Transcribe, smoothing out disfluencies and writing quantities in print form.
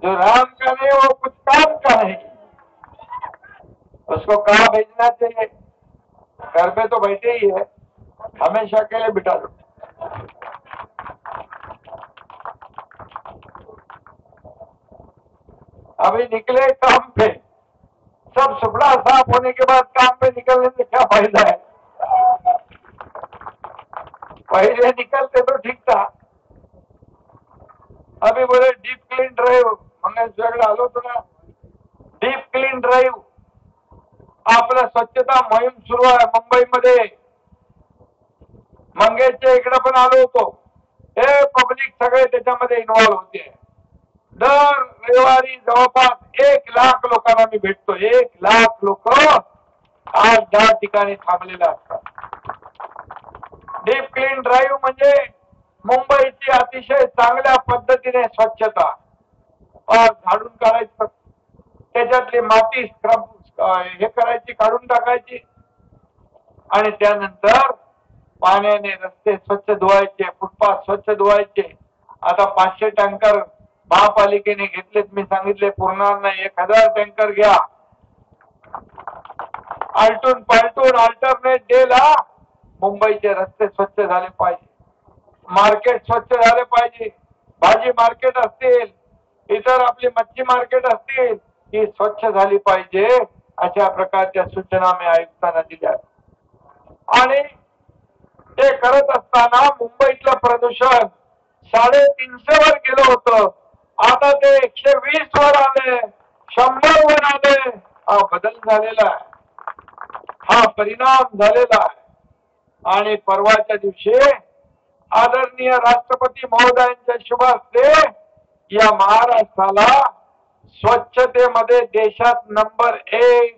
जो राम का नहीं वो कुछ काम का नहीं, उसको कहाँ भेजना चाहिए? घर पे तो बैठे ही है, हमेशा के लिए बिठा दो। अभी निकले काम पे, सब सुपड़ा साफ होने के बाद काम पे निकलने से क्या फायदा है? पहले निकलते तो ठीक था। अभी बोले डीप क्लीन ड्राईव्ह, मंगेश वेगळे आलो होतो ना, डीप क्लीन ड्राईव्ह आपला स्वच्छता मोहीम सुरू आहे मुंबईमध्ये। मंगेशच्या इकडे पण आलो होतो, हे पब्लिक सगळे त्याच्यामध्ये इन्व्हॉल्व होते। दर रविवारी जवळपास 1 लाख लोकांना मी भेटतो। 1 लाख लोक आज 10 ठिकाणी थांबलेले असतात। डीप क्लीन ड्राईव्ह म्हणजे मुंबईची अतिशय चांगल्या पद्धतीने स्वच्छता झाडून काढायचं, त्याच्यातली माती स्क्रब हे करायची, काढून टाकायची, आणि त्यानंतर पाण्याने रस्ते स्वच्छ धुवायचे, फुटपाथ स्वच्छ धुवायचे। आता 500 टँकर महापालिकेने घेतलेत, मी सांगितले पुरणार नाही, 1000 टँकर घ्या। आलटून पालटून अल्टरनेट डेला मुंबईचे रस्ते स्वच्छ झाले पाहिजे, मार्केट स्वच्छ झाले पाहिजे, भाजी मार्केट असतील, इतर आपली मच्छी मार्केट असतील, ही स्वच्छ झाली पाहिजे। अशा प्रकारच्या सूचना मी आयुक्तांना दिल्या। आणि ते करत असताना मुंबईतलं प्रदूषण 350 वर गेलं होतं, आता ते 120 वर आले, 100 वर आले। हा बदल झालेला आहे, हा परिणाम झालेला आहे। आणि परवाच्या दिवशी आदरणीय राष्ट्रपती महोदयांच्या शुभ हस्ते या महाराष्ट्राला स्वच्छतेमध्ये देशात नंबर 1